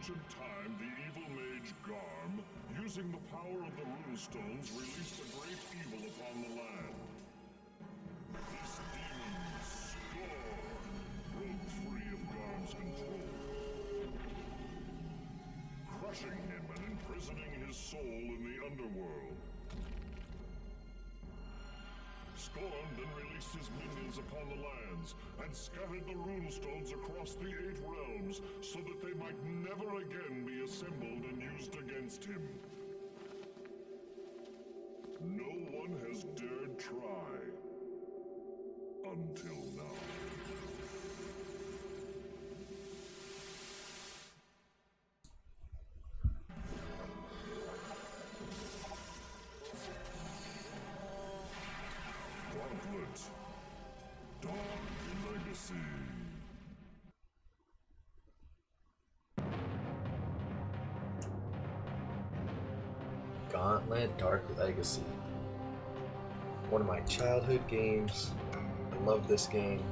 ancient time, the evil mage Garm, using the power of the runestones, released a great evil upon the land. This demon, Skorne, broke free of Garm's control, crushing him and imprisoning his soul in the underworld. Skorne then released his minions upon the lands and scattered the runestones across the 8 realms so that they might never again be assembled and used against him. No one has dared try until now. Gauntlet Dark Legacy. Gauntlet Dark Legacy. One of my childhood games. I love this game.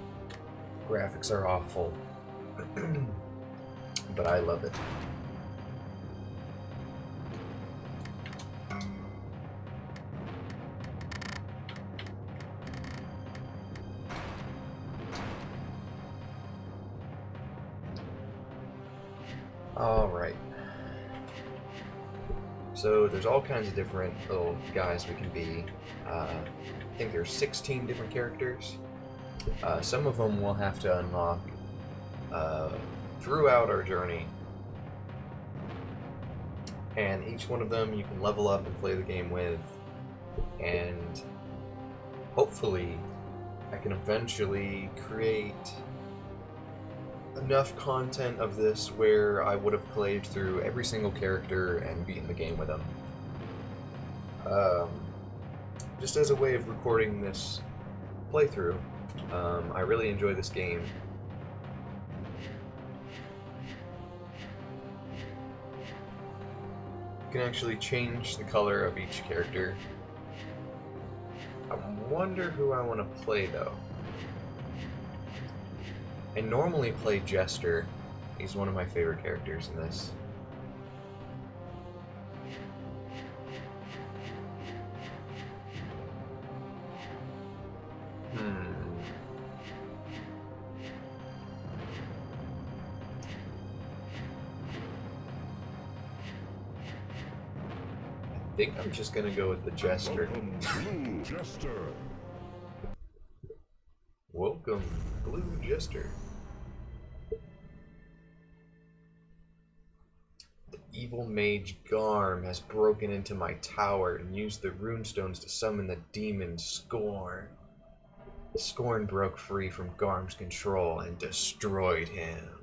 Graphics are awful, but I love it. Alright. So there's all kinds of different little guys we can be. I think there's 16 different characters. Some of them we'll have to unlock throughout our journey. And each one of them you can level up and play the game with. And hopefully I can eventually create enough content of this where I would have played through every single character and beaten the game with them. Just as a way of recording this playthrough, I really enjoy this game. You can actually change the color of each character. I wonder who I want to play though. I normally play Jester. He's one of my favorite characters in this. I think I'm just gonna go with the Jester. Welcome, Blue Jester. Welcome, Blue Jester. The evil mage Garm has broken into my tower and used the runestones to summon the demon Skorne. Skorne broke free from Garm's control and destroyed him.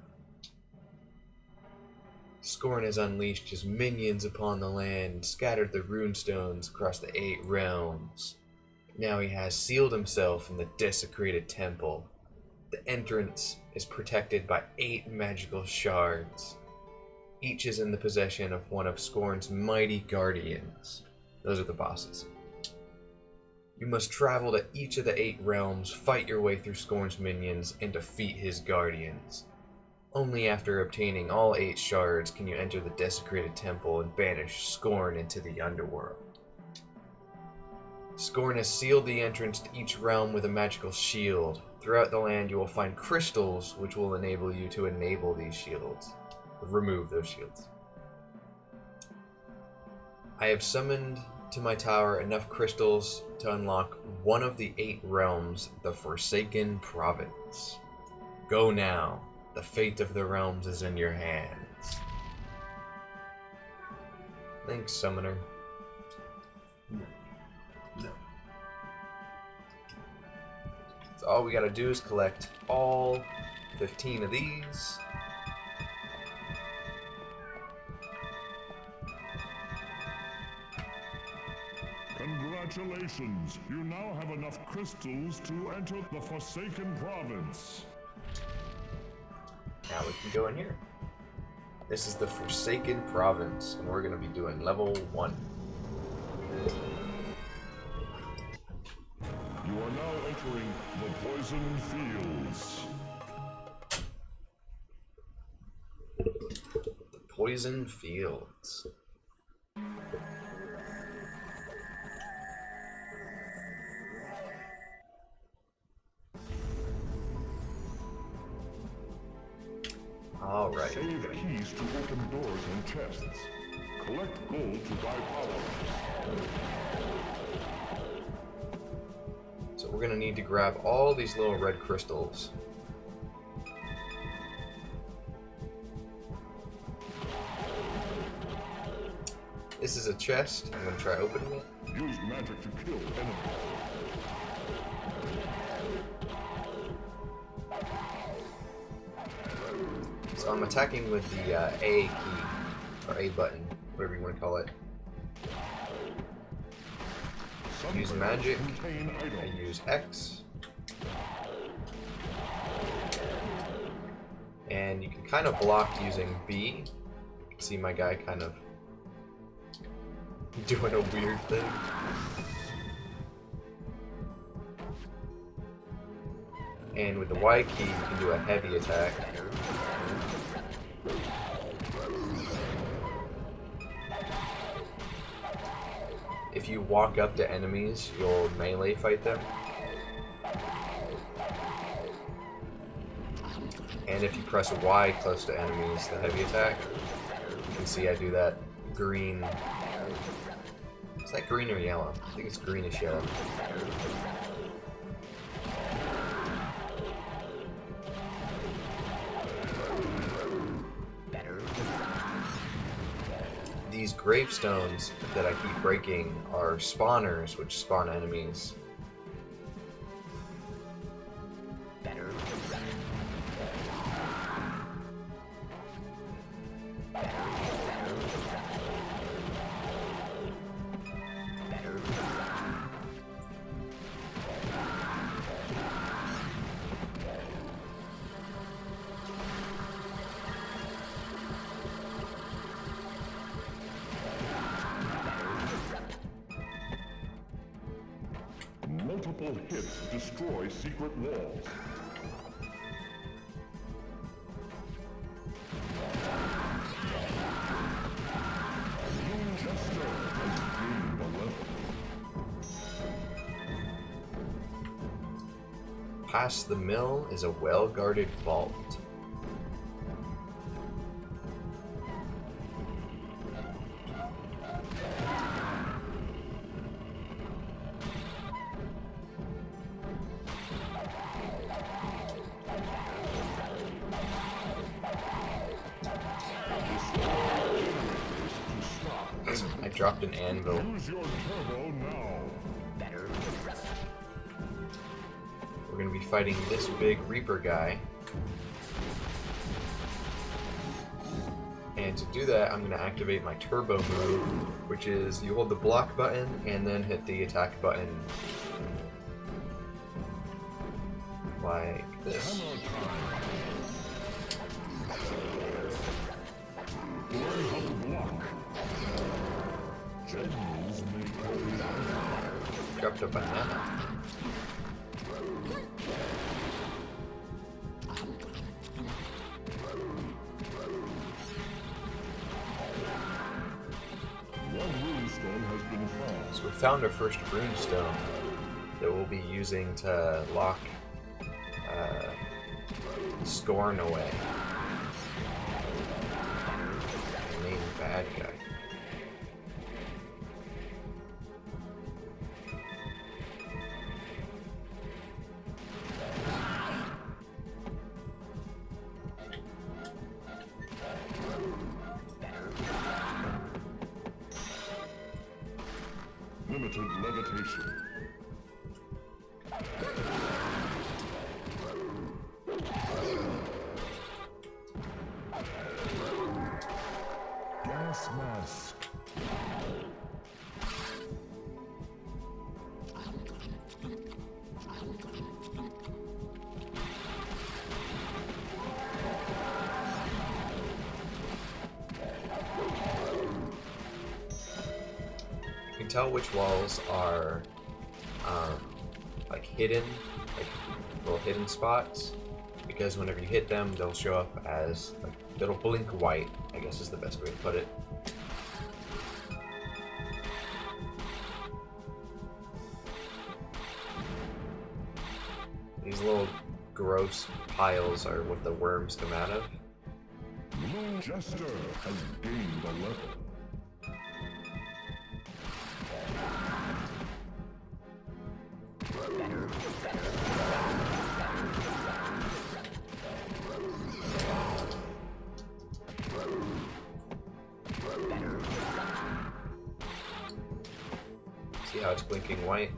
Skorne has unleashed his minions upon the land and scattered the runestones across the 8 realms. Now he has sealed himself in the desecrated temple. The entrance is protected by 8 magical shards. Each is in the possession of one of Skorne's mighty guardians. Those are the bosses. You must travel to each of the 8 realms, fight your way through Skorne's minions, and defeat his guardians. Only after obtaining all 8 shards can you enter the desecrated temple and banish Skorne into the underworld. Skorne has sealed the entrance to each realm with a magical shield. Throughout the land you will find crystals which will enable you to enable these shields. Remove those shields. I have summoned to my tower enough crystals to unlock one of the 8 realms, the Forsaken Province. Go now. The fate of the realms is in your hands. Thanks, Summoner. No. So all we gotta do is collect all 15 of these. Congratulations! You now have enough crystals to enter the Forsaken Province. Now we can go in here. This is the Forsaken Province, and we're going to be doing level 1. You are now entering the Poisoned Fields. poison fields. Alright. Save keys to open doors and chests. Collect gold to buy power. So we're gonna need to grab all these little red crystals. This is a chest. I'm gonna try opening it. Use magic to kill enemies. So I'm attacking with the A key, or A button, whatever you want to call it. Use magic, I use X. And you can kind of block using B. You can see my guy kind of doing a weird thing. And with the Y key, you can do a heavy attack. If you walk up to enemies, you'll melee fight them. And if you press Y close to enemies, the heavy attack, you can see I do that green. Is that green or yellow? I think it's greenish yellow. These gravestones that I keep breaking are spawners, which spawn enemies. Multiple hits destroy secret walls. Jester has gained a level. Past the mill is a well-guarded vault. I dropped an anvil. Use your turbo now. We're going to be fighting this big Reaper guy. And to do that, I'm going to activate my turbo move, which is you hold the block button and then hit the attack button like this. Learn how to block. Generals make Dropped a banana. One runestone has been found. So we found our first runestone that we'll be using to lock Skorne away. The main bad guy. Limited levitation. Gas mask. You can tell which walls are like hidden, like little hidden spots, because whenever you hit them, they'll show up as like it'll blink white, I guess. guess is the best way to put it. These little gross piles are what the worms come out of. Jester has gained a level. See how it's blinking white?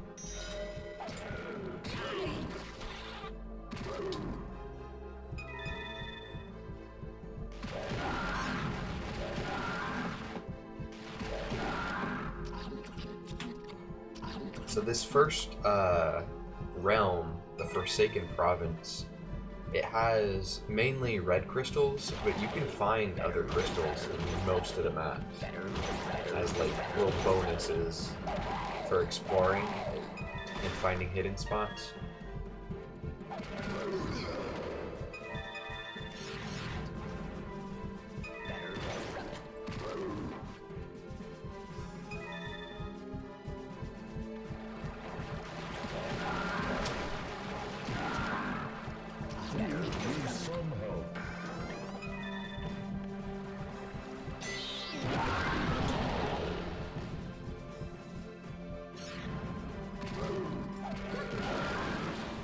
So this first realm, the Forsaken Province, it has mainly red crystals, but you can find other crystals in most of the map as like little bonuses for exploring and finding hidden spots.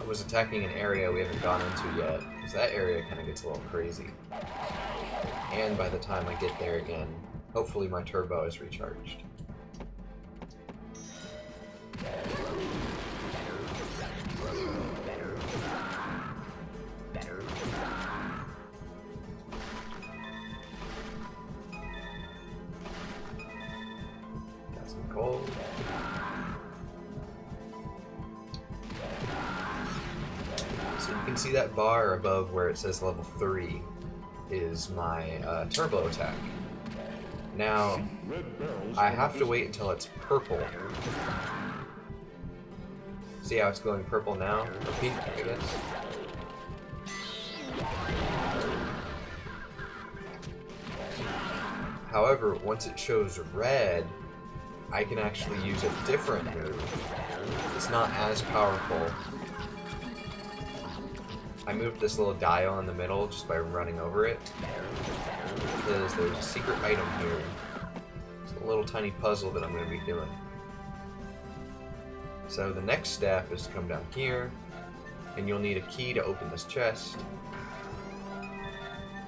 Was attacking an area we haven't gone into yet, because that area kind of gets a little crazy. And by the time I get there again, hopefully my turbo is recharged. Got some gold. So you can see that bar above where it says level 3 is my turbo attack. Now, I have to wait until it's purple. See how it's going purple now? Or pink, I guess. However, once it shows red, I can actually use a different move. It's not as powerful. I moved this little dial in the middle just by running over it, because there's a secret item here. It's a little tiny puzzle that I'm going to be doing. So the next step is to come down here, and you'll need a key to open this chest.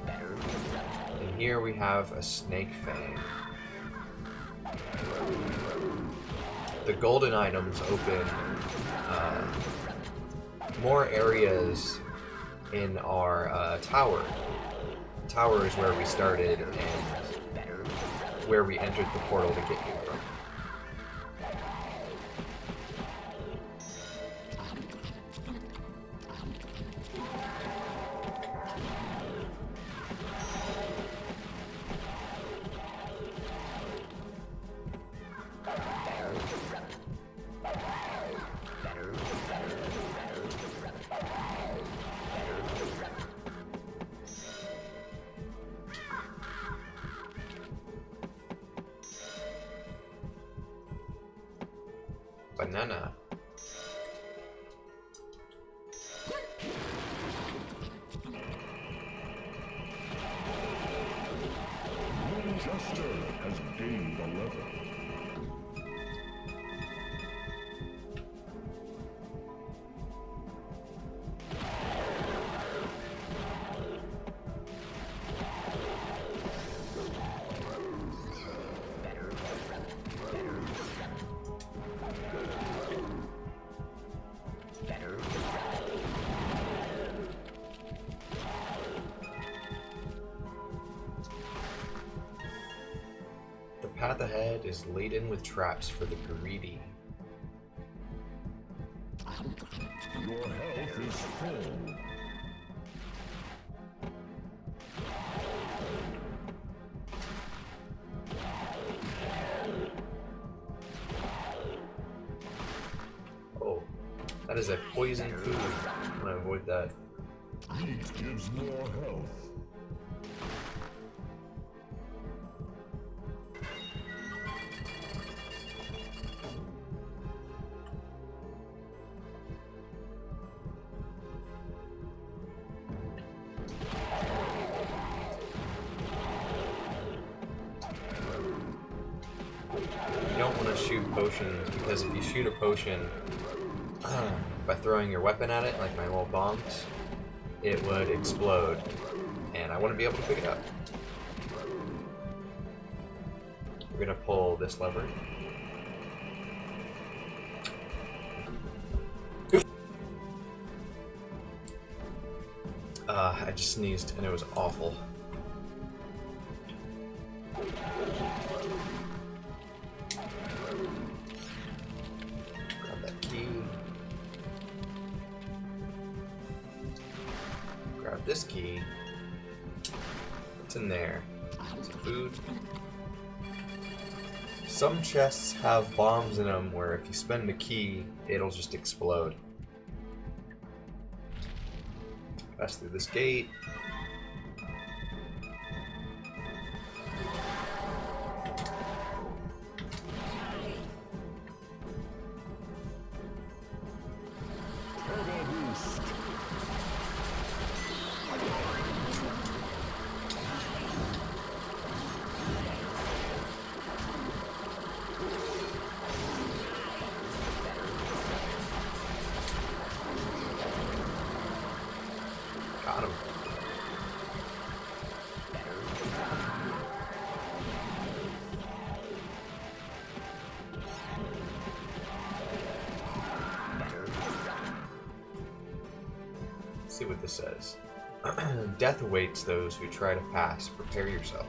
And here we have a snake fang. The golden items open more areas in our tower. The tower is where we started and where we entered the portal to get here from. Banana. Jester has gained a level. The path ahead is laden with traps for the greedy. Your health is full. Oh, that is a poison food. I'm gonna avoid that. Meat gives more health. shoot potions, because if you shoot a potion by throwing your weapon at it, like my little bombs, it would explode, and I wouldn't be able to pick it up. We're gonna pull this lever. I just sneezed and it was awful. Grab that key. Grab this key. What's in there? Some food. Some chests have bombs in them where if you spend a key, it'll just explode. Pass through this gate. Got him. Let's see what this says. Death awaits those who try to pass. Prepare yourself.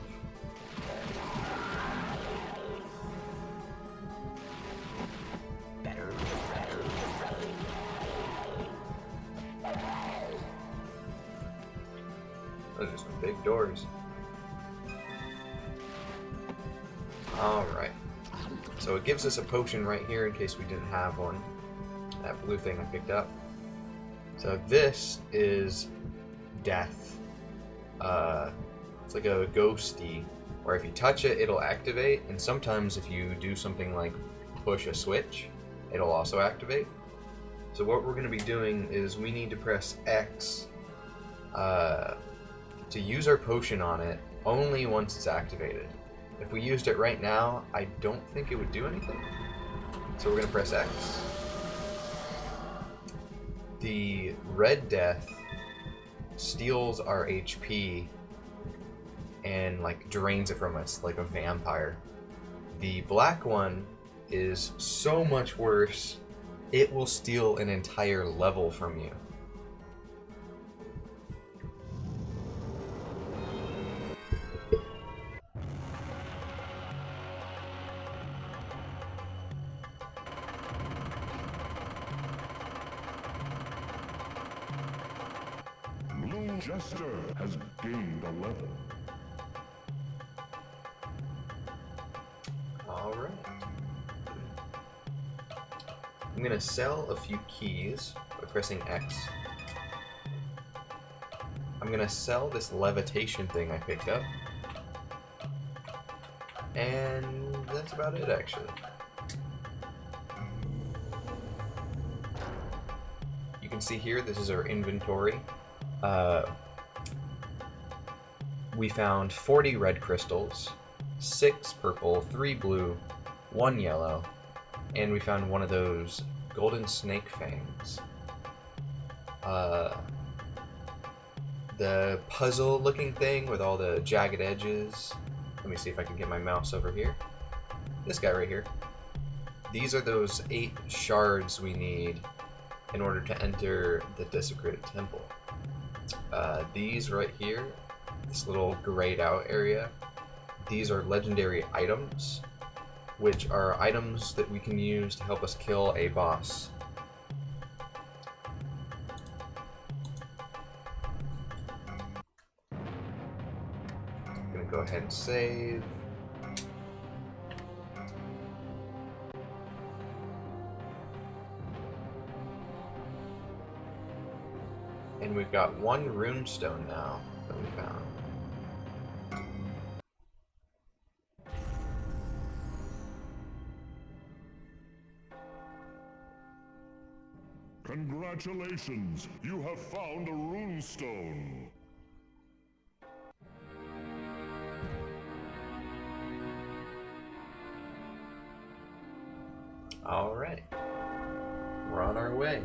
Those are some big doors. Alright. So it gives us a potion right here in case we didn't have one. That blue thing I picked up. So this is death. It's like a ghosty, where if you touch it, it'll activate, and sometimes if you do something like push a switch, it'll also activate. So what we're going to be doing is we need to press X to use our potion on it only once it's activated. If we used it right now, I don't think it would do anything. So we're going to press X. The red death steals our HP and like drains it from us like a vampire. The black one is so much worse. It will steal an entire level from you. Jester has gained a level. Alright. I'm going to sell a few keys by pressing X. I'm going to sell this levitation thing I picked up. And that's about it, actually. You can see here, this is our inventory. We found 40 red crystals, 6 purple, 3 blue, 1 yellow, and we found one of those golden snake fangs. The puzzle looking thing with all the jagged edges. Let me see if I can get my mouse over here. This guy right here. These are those 8 shards we need in order to enter the desecrated temple. These right here, this little grayed out area, these are legendary items, which are items that we can use to help us kill a boss. I'm gonna go ahead and save. And we've got 1 runestone now that we found. Congratulations! You have found a runestone! Alright. We're on our way.